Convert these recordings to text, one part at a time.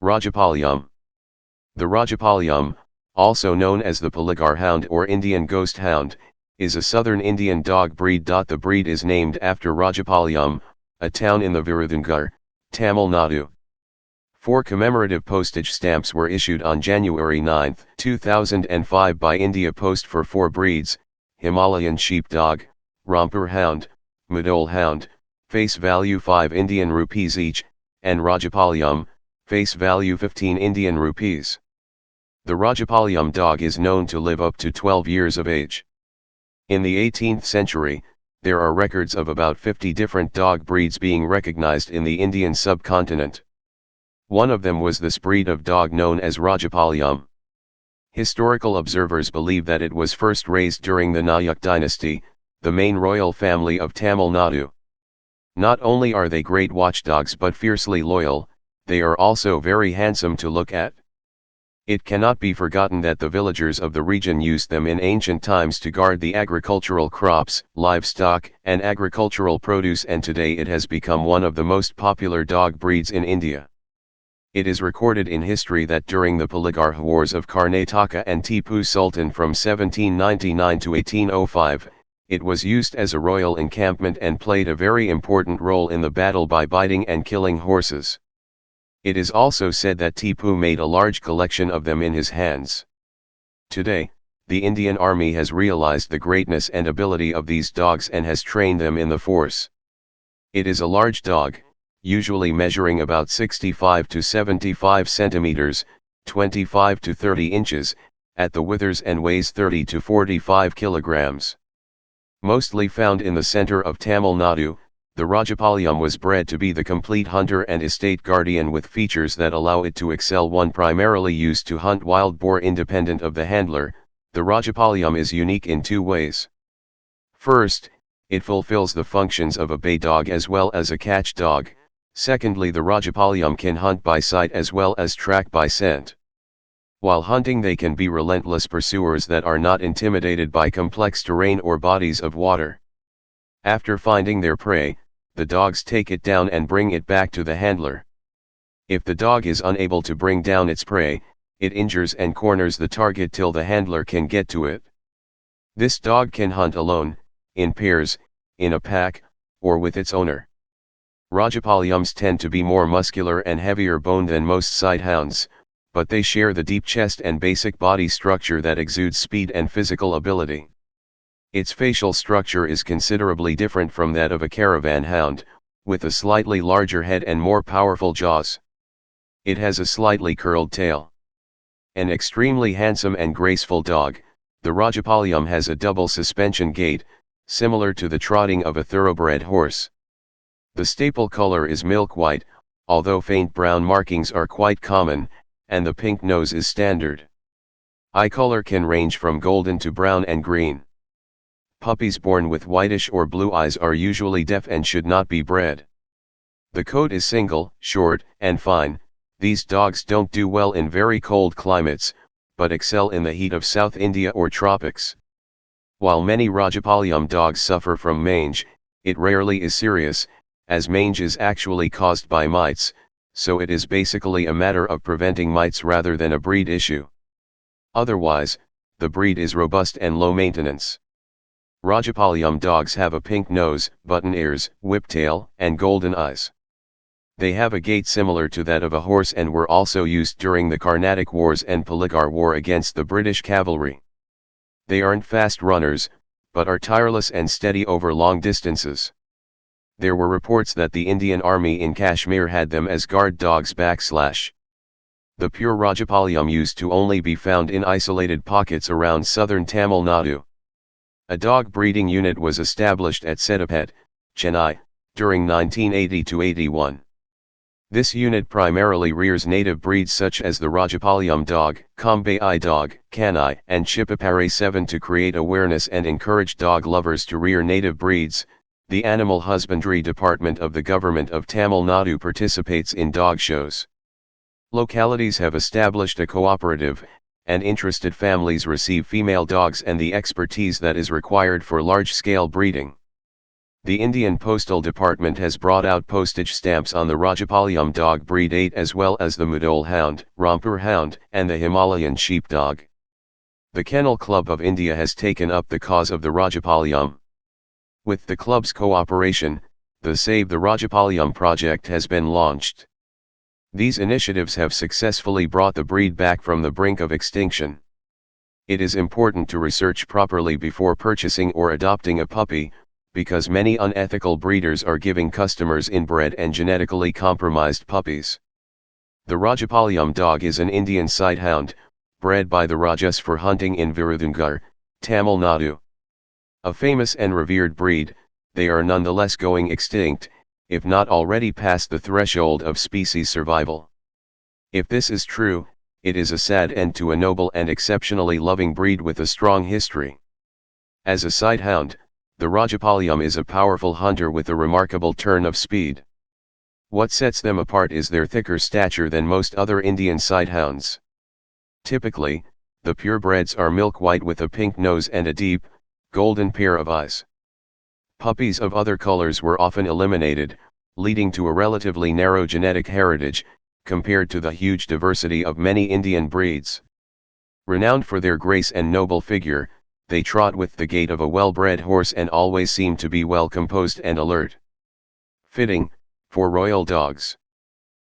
Rajapalyam. The Rajapalyam, also known as the Poligarh hound or Indian ghost hound, is a southern Indian dog breed. The breed is named after Rajapalyam, a town in the Virudhunagar, Tamil Nadu. 4 commemorative postage stamps were issued on January 9, 2005 by India Post for 4 breeds: Himalayan sheepdog, Rampur hound, Madole hound, face value 5 Indian rupees each, and Rajapalyam, face value 15 Indian rupees. The Rajapalyam dog is known to live up to 12 years of age. In the 18th century, there are records of about 50 different dog breeds being recognized in the Indian subcontinent. One of them was this breed of dog known as Rajapalyam. Historical observers believe that it was first raised during the Nayak dynasty, the main royal family of Tamil Nadu. Not only are they great watchdogs but fiercely loyal, they are also very handsome to look at. It cannot be forgotten that the villagers of the region used them in ancient times to guard the agricultural crops, livestock, and agricultural produce, and today it has become one of the most popular dog breeds in India. It is recorded in history that during the Poligarh wars of Karnataka and Tipu Sultan from 1799 to 1805, it was used as a royal encampment and played a very important role in the battle by biting and killing horses. It is also said that Tipu made a large collection of them in his hands. Today, the Indian Army has realized the greatness and ability of these dogs and has trained them in the force. It is a large dog, usually measuring about 65 to 75 centimeters, 25 to 30 inches, at the withers, and weighs 30 to 45 kilograms. Mostly found in the center of Tamil Nadu, the Rajapalyam was bred to be the complete hunter and estate guardian with features that allow it to excel. One primarily used to hunt wild boar independent of the handler, the Rajapalyam is unique in 2 ways. First, it fulfills the functions of a bay dog as well as a catch dog. Secondly, the Rajapalyam can hunt by sight as well as track by scent. While hunting, they can be relentless pursuers that are not intimidated by complex terrain or bodies of water. After finding their prey, the dogs take it down and bring it back to the handler. If the dog is unable to bring down its prey, it injures and corners the target till the handler can get to it. This dog can hunt alone, in pairs, in a pack, or with its owner. Rajapalyams tend to be more muscular and heavier boned than most sighthounds, but they share the deep chest and basic body structure that exudes speed and physical ability. Its facial structure is considerably different from that of a caravan hound, with a slightly larger head and more powerful jaws. It has a slightly curled tail. An extremely handsome and graceful dog, the Rajapalyam has a double suspension gait, similar to the trotting of a thoroughbred horse. The staple color is milk white, although faint brown markings are quite common, and the pink nose is standard. Eye color can range from golden to brown and green. Puppies born with whitish or blue eyes are usually deaf and should not be bred. The coat is single, short, and fine. These dogs don't do well in very cold climates, but excel in the heat of South India or tropics. While many Rajapalyam dogs suffer from mange, it rarely is serious, as mange is actually caused by mites, so it is basically a matter of preventing mites rather than a breed issue. Otherwise, the breed is robust and low maintenance. Rajapalyam dogs have a pink nose, button ears, whiptail, and golden eyes. They have a gait similar to that of a horse and were also used during the Carnatic Wars and Poligarh War against the British cavalry. They aren't fast runners, but are tireless and steady over long distances. There were reports that the Indian Army in Kashmir had them as guard dogs. The pure Rajapalyam used to only be found in isolated pockets around southern Tamil Nadu. A dog breeding unit was established at Settapet, Chennai, during 1980–81. This unit primarily rears native breeds such as the Rajapalyam dog, Kombai dog, Kanai, and Chippapare 7 to create awareness and encourage dog lovers to rear native breeds. The Animal Husbandry Department of the Government of Tamil Nadu participates in dog shows. Localities have established a cooperative, and interested families receive female dogs and the expertise that is required for large-scale breeding. The Indian Postal Department has brought out postage stamps on the Rajapalyam dog breed 8 as well as the Mudhol Hound, Rampur Hound, and the Himalayan Sheepdog. The Kennel Club of India has taken up the cause of the Rajapalyam. With the club's cooperation, the Save the Rajapalyam project has been launched. These initiatives have successfully brought the breed back from the brink of extinction. It is important to research properly before purchasing or adopting a puppy, because many unethical breeders are giving customers inbred and genetically compromised puppies. The Rajapalyam dog is an Indian sighthound, bred by the Rajas for hunting in Virudhunagar, Tamil Nadu. A famous and revered breed, they are nonetheless going extinct, if not already past the threshold of species survival. If this is true, it is a sad end to a noble and exceptionally loving breed with a strong history. As a sighthound, the Rajapalyam is a powerful hunter with a remarkable turn of speed. What sets them apart is their thicker stature than most other Indian sighthounds. Typically, the purebreds are milk white with a pink nose and a deep, golden pair of eyes. Puppies of other colors were often eliminated, leading to a relatively narrow genetic heritage, compared to the huge diversity of many Indian breeds. Renowned for their grace and noble figure, they trot with the gait of a well-bred horse and always seem to be well composed and alert. Fitting, for royal dogs.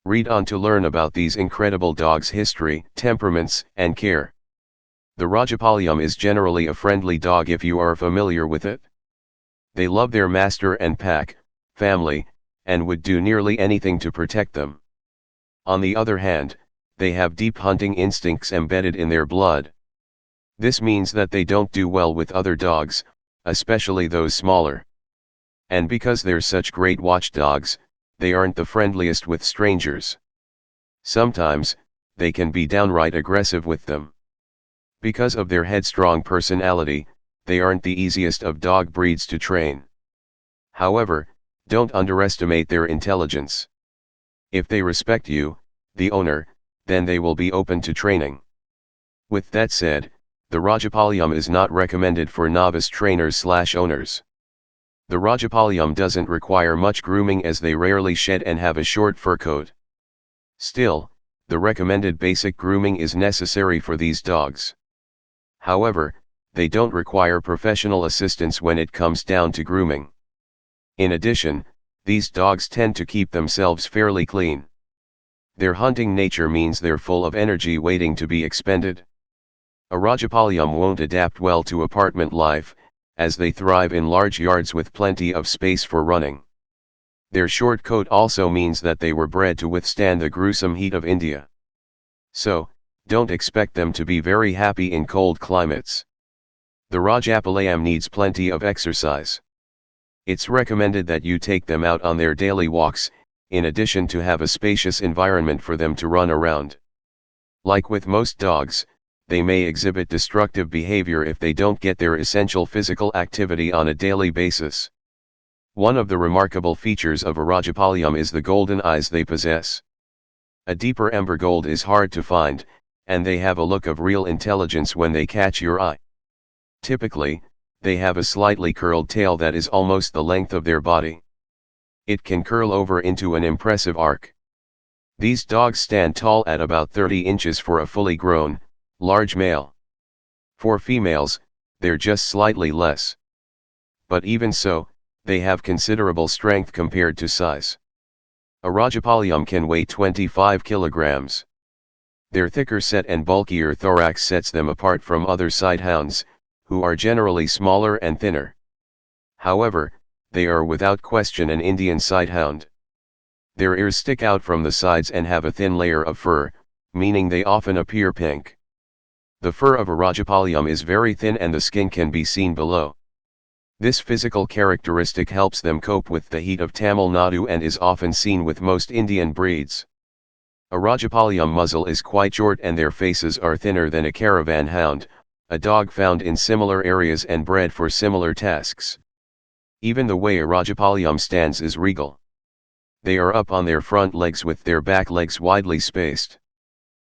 Read on to learn about these incredible dogs' history, temperaments, and care. The Rajapalyam is generally a friendly dog if you are familiar with it. They love their master and pack, family, and would do nearly anything to protect them. On the other hand, they have deep hunting instincts embedded in their blood. This means that they don't do well with other dogs, especially those smaller. And because they're such great watchdogs, they aren't the friendliest with strangers. Sometimes, they can be downright aggressive with them. Because of their headstrong personality, they aren't the easiest of dog breeds to train. However, don't underestimate their intelligence. If they respect you, the owner, then they will be open to training. With that said, the Rajapalyam is not recommended for novice trainers/owners. The Rajapalyam doesn't require much grooming as they rarely shed and have a short fur coat. Still, the recommended basic grooming is necessary for these dogs. However, they don't require professional assistance when it comes down to grooming. In addition, these dogs tend to keep themselves fairly clean. Their hunting nature means they're full of energy waiting to be expended. A Rajapalyam won't adapt well to apartment life, as they thrive in large yards with plenty of space for running. Their short coat also means that they were bred to withstand the gruesome heat of India. So, don't expect them to be very happy in cold climates. The Rajapalyam needs plenty of exercise. It's recommended that you take them out on their daily walks, in addition to have a spacious environment for them to run around. Like with most dogs, they may exhibit destructive behavior if they don't get their essential physical activity on a daily basis. One of the remarkable features of a Rajapalyam is the golden eyes they possess. A deeper amber gold is hard to find, and they have a look of real intelligence when they catch your eye. Typically, they have a slightly curled tail that is almost the length of their body. It can curl over into an impressive arc. These dogs stand tall at about 30 inches for a fully grown, large male. For females, they're just slightly less. But even so, they have considerable strength compared to size. A Rajapalyam can weigh 25 kilograms. Their thicker set and bulkier thorax sets them apart from other sighthounds, who are generally smaller and thinner. However, they are without question an Indian sighthound. Their ears stick out from the sides and have a thin layer of fur, meaning they often appear pink. The fur of a Rajapalyam is very thin and the skin can be seen below. This physical characteristic helps them cope with the heat of Tamil Nadu and is often seen with most Indian breeds. A Rajapalyam muzzle is quite short and their faces are thinner than a caravan hound, a dog found in similar areas and bred for similar tasks. Even the way a Rajapalyam stands is regal. They are up on their front legs with their back legs widely spaced.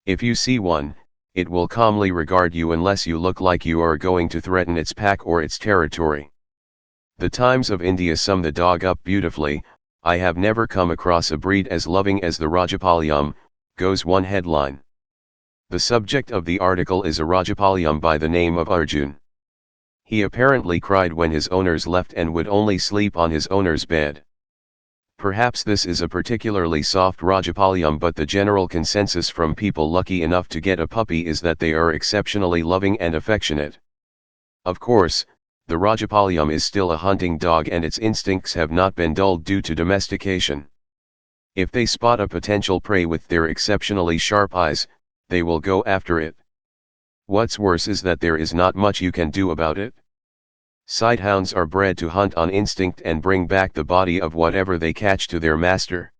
If you see one, it will calmly regard you unless you look like you are going to threaten its pack or its territory. The Times of India sum the dog up beautifully. I have never come across a breed as loving as the Rajapalyam, goes one headline. The subject of the article is a Rajapalyam by the name of Arjun. He apparently cried when his owners left and would only sleep on his owner's bed. Perhaps this is a particularly soft Rajapalyam, but the general consensus from people lucky enough to get a puppy is that they are exceptionally loving and affectionate. Of course, the Rajapalyam is still a hunting dog and its instincts have not been dulled due to domestication. If they spot a potential prey with their exceptionally sharp eyes, they will go after it. What's worse is that there is not much you can do about it. Sighthounds are bred to hunt on instinct and bring back the body of whatever they catch to their master.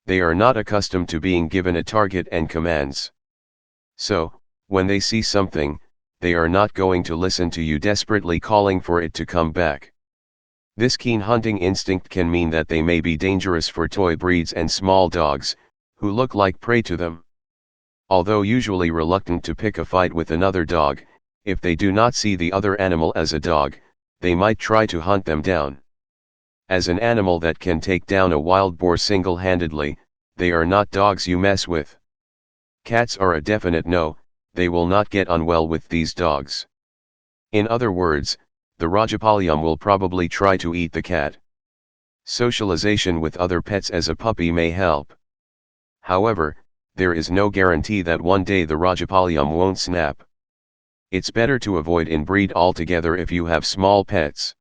They are not accustomed to being given a target and commands. So, when they see something, they are not going to listen to you desperately calling for it to come back. This keen hunting instinct can mean that they may be dangerous for toy breeds and small dogs, who look like prey to them. Although usually reluctant to pick a fight with another dog, if they do not see the other animal as a dog, they might try to hunt them down. As an animal that can take down a wild boar single-handedly, they are not dogs you mess with. Cats are a definite no, they will not get on well with these dogs. In other words, the Rajapalyam will probably try to eat the cat. Socialization with other pets as a puppy may help. However, there is no guarantee that one day the Rajapalyam won't snap. It's better to avoid inbreed altogether if you have small pets.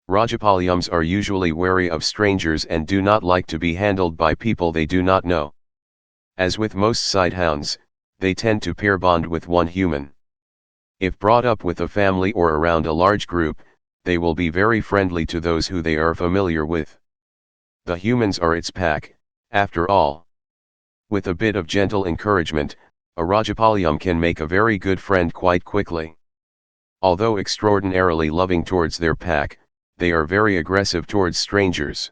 Rajapalyams are usually wary of strangers and do not like to be handled by people they do not know. As with most sighthounds, they tend to pair bond with one human. If brought up with a family or around a large group, they will be very friendly to those who they are familiar with. The humans are its pack, after all. With a bit of gentle encouragement, a Rajapalyam can make a very good friend quite quickly. Although extraordinarily loving towards their pack, they are very aggressive towards strangers.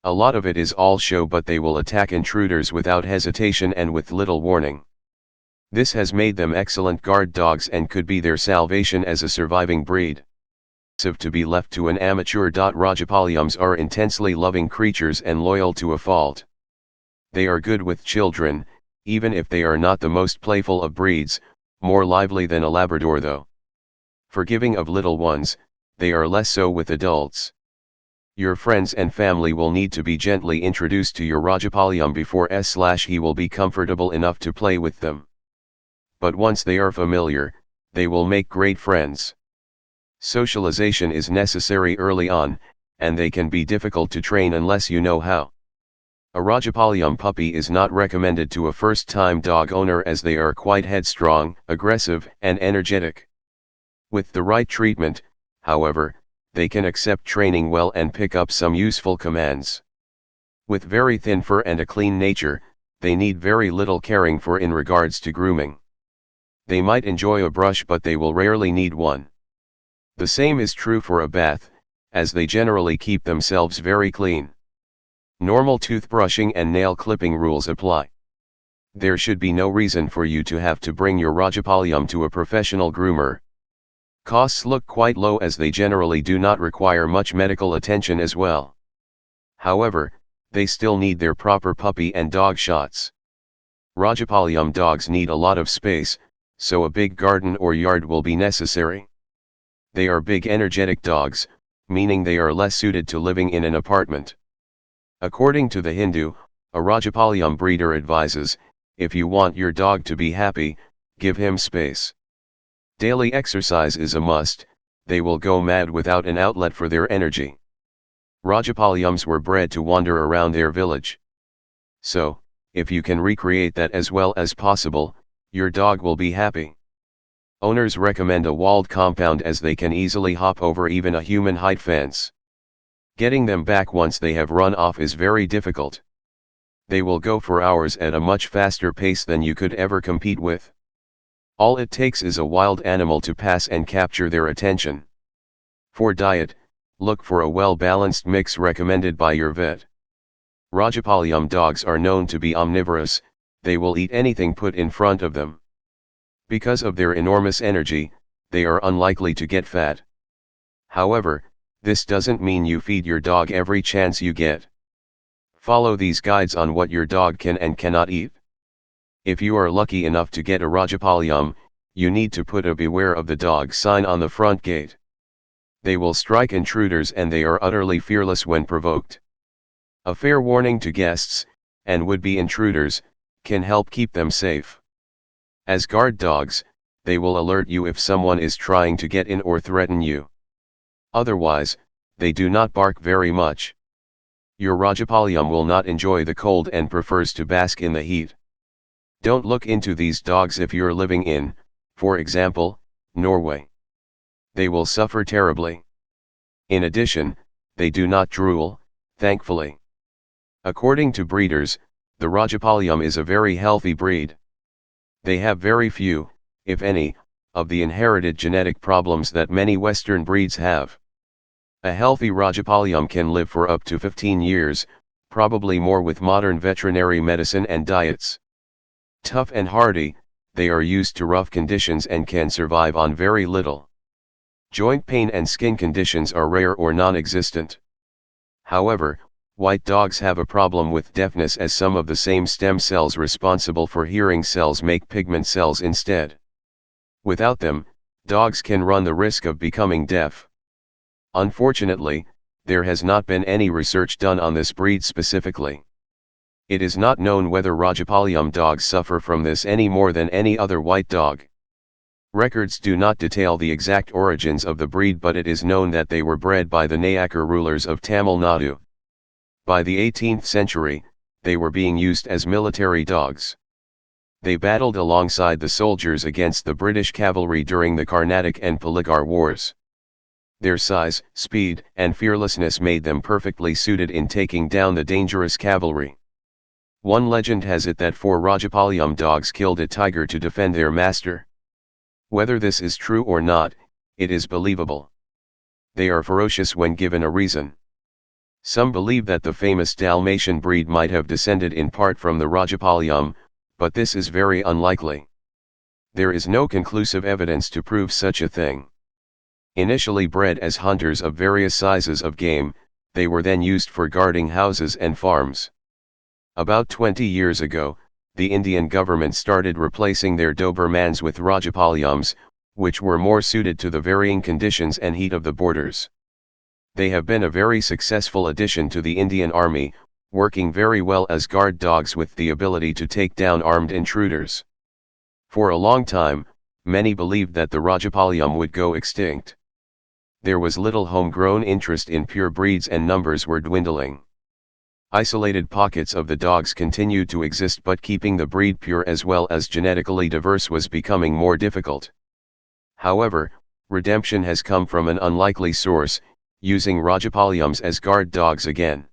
A lot of it is all show, but they will attack intruders without hesitation and with little warning. This has made them excellent guard dogs and could be their salvation as a surviving breed. To be left to an amateur. Rajapalyams are intensely loving creatures and loyal to a fault. They are good with children, even if they are not the most playful of breeds, more lively than a Labrador though. Forgiving of little ones, they are less so with adults. Your friends and family will need to be gently introduced to your Rajapalyam before he will be comfortable enough to play with them. But once they are familiar, they will make great friends. Socialization is necessary early on, and they can be difficult to train unless you know how. A Rajapalyam puppy is not recommended to a first-time dog owner as they are quite headstrong, aggressive, and energetic. With the right treatment, however, they can accept training well and pick up some useful commands. With very thin fur and a clean nature, they need very little caring for in regards to grooming. They might enjoy a brush, but they will rarely need one. The same is true for a bath, as they generally keep themselves very clean. Normal toothbrushing and nail clipping rules apply. There should be no reason for you to have to bring your Rajapalyam to a professional groomer. Costs look quite low as they generally do not require much medical attention as well. However, they still need their proper puppy and dog shots. Rajapalyam dogs need a lot of space, so a big garden or yard will be necessary. They are big energetic dogs, meaning they are less suited to living in an apartment. According to the Hindu, a Rajapalyam breeder advises, if you want your dog to be happy, give him space. Daily exercise is a must, they will go mad without an outlet for their energy. Rajapalyams were bred to wander around their village. So, if you can recreate that as well as possible, your dog will be happy. Owners recommend a walled compound as they can easily hop over even a human height fence. Getting them back once they have run off is very difficult. They will go for hours at a much faster pace than you could ever compete with. All it takes is a wild animal to pass and capture their attention. For diet, look for a well-balanced mix recommended by your vet. Rajapalyam dogs are known to be omnivorous, they will eat anything put in front of them. Because of their enormous energy, they are unlikely to get fat. However, This doesn't mean you feed your dog every chance you get. Follow these guides on what your dog can and cannot eat. If you are lucky enough to get a Rajapalyam, you need to put a "Beware of the Dog" sign on the front gate. They will strike intruders and they are utterly fearless when provoked. A fair warning to guests, and would-be intruders, can help keep them safe. As guard dogs, they will alert you if someone is trying to get in or threaten you. Otherwise, they do not bark very much. Your Rajapalyam will not enjoy the cold and prefers to bask in the heat. Don't look into these dogs if you're living in, for example, Norway. They will suffer terribly. In addition, they do not drool, thankfully. According to breeders, the Rajapalyam is a very healthy breed. They have very few, if any, of the inherited genetic problems that many Western breeds have. A healthy Rajapalyam can live for up to 15 years, probably more with modern veterinary medicine and diets. Tough and hardy, they are used to rough conditions and can survive on very little. Joint pain and skin conditions are rare or non-existent. However, white dogs have a problem with deafness, as some of the same stem cells responsible for hearing cells make pigment cells instead. Without them, dogs can run the risk of becoming deaf. Unfortunately, there has not been any research done on this breed specifically. It is not known whether Rajapalyam dogs suffer from this any more than any other white dog. Records do not detail the exact origins of the breed, but it is known that they were bred by the Nayak rulers of Tamil Nadu. By the 18th century, they were being used as military dogs. They battled alongside the soldiers against the British cavalry during the Karnataka and Poligarh wars. Their size, speed, and fearlessness made them perfectly suited in taking down the dangerous cavalry. One legend has it that 4 Rajapalyam dogs killed a tiger to defend their master. Whether this is true or not, it is believable. They are ferocious when given a reason. Some believe that the famous Dalmatian breed might have descended in part from the Rajapalyam, but this is very unlikely. There is no conclusive evidence to prove such a thing. Initially bred as hunters of various sizes of game, they were then used for guarding houses and farms. About 20 years ago, the Indian government started replacing their Dobermans with Rajapalyams, which were more suited to the varying conditions and heat of the borders. They have been a very successful addition to the Indian Army, working very well as guard dogs with the ability to take down armed intruders. For a long time, many believed that the Rajapalyam would go extinct. There was little homegrown interest in pure breeds and numbers were dwindling. Isolated pockets of the dogs continued to exist, but keeping the breed pure as well as genetically diverse was becoming more difficult. However, redemption has come from an unlikely source, using Rajapalyams as guard dogs again.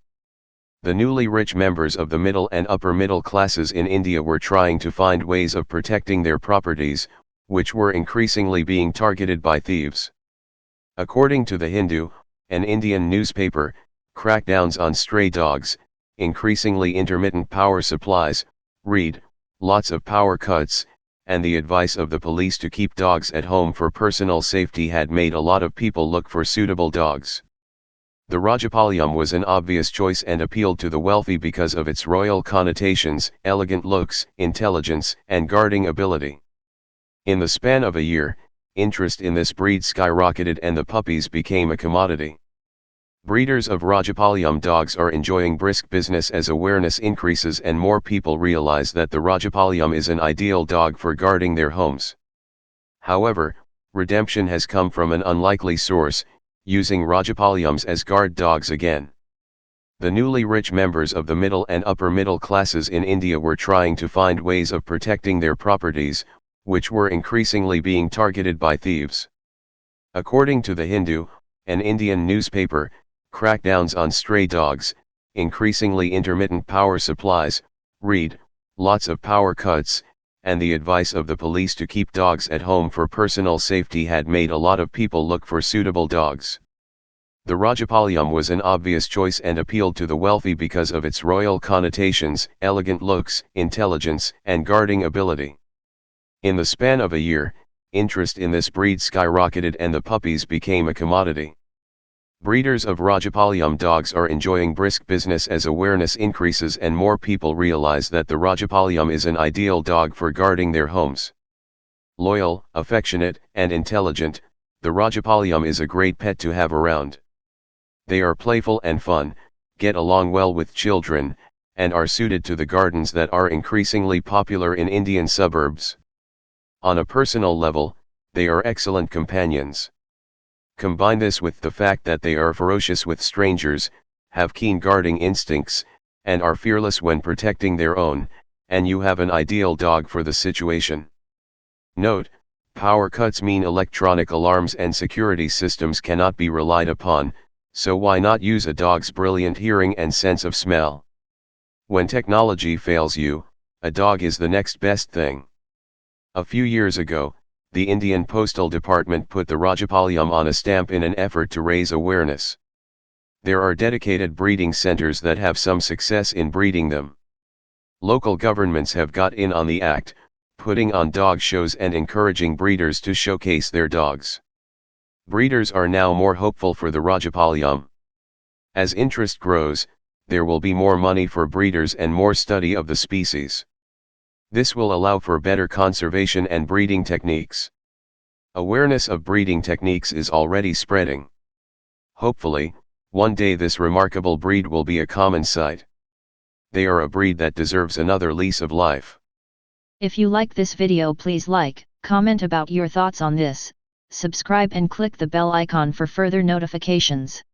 The newly rich members of the middle and upper middle classes in India were trying to find ways of protecting their properties, which were increasingly being targeted by thieves. According to the Hindu, an Indian newspaper, crackdowns on stray dogs, increasingly intermittent power supplies, read, lots of power cuts, and the advice of the police to keep dogs at home for personal safety had made a lot of people look for suitable dogs. The Rajapalyam was an obvious choice and appealed to the wealthy because of its royal connotations, elegant looks, intelligence, and guarding ability. In the span of a year, interest in this breed skyrocketed and the puppies became a commodity. Breeders of Rajapalyam dogs are enjoying brisk business as awareness increases and more people realize that the Rajapalyam is an ideal dog for guarding their homes. However, redemption has come from an unlikely source, using Rajapalyams as guard dogs again. The newly rich members of the middle and upper middle classes in India were trying to find ways of protecting their properties, which were increasingly being targeted by thieves. According to the Hindu, an Indian newspaper, crackdowns on stray dogs, increasingly intermittent power supplies, read, lots of power cuts, and the advice of the police to keep dogs at home for personal safety had made a lot of people look for suitable dogs. The Rajapalyam was an obvious choice and appealed to the wealthy because of its royal connotations, elegant looks, intelligence, and guarding ability. In the span of a year, interest in this breed skyrocketed and the puppies became a commodity. Breeders of Rajapalyam dogs are enjoying brisk business as awareness increases and more people realize that the Rajapalyam is an ideal dog for guarding their homes. Loyal, affectionate, and intelligent, the Rajapalyam is a great pet to have around. They are playful and fun, get along well with children, and are suited to the gardens that are increasingly popular in Indian suburbs. On a personal level, they are excellent companions. Combine this with the fact that they are ferocious with strangers, have keen guarding instincts, and are fearless when protecting their own, and you have an ideal dog for the situation. Note, power cuts mean electronic alarms and security systems cannot be relied upon, so why not use a dog's brilliant hearing and sense of smell? When technology fails you, a dog is the next best thing. A few years ago, the Indian Postal Department put the Rajapalyam on a stamp in an effort to raise awareness. There are dedicated breeding centers that have some success in breeding them. Local governments have got in on the act, putting on dog shows and encouraging breeders to showcase their dogs. Breeders are now more hopeful for the Rajapalyam. As interest grows, there will be more money for breeders and more study of the species. This will allow for better conservation and breeding techniques. Awareness of breeding techniques is already spreading. Hopefully, one day this remarkable breed will be a common sight. They are a breed that deserves another lease of life. If you like this video, please like, comment about your thoughts on this, subscribe and click the bell icon for further notifications.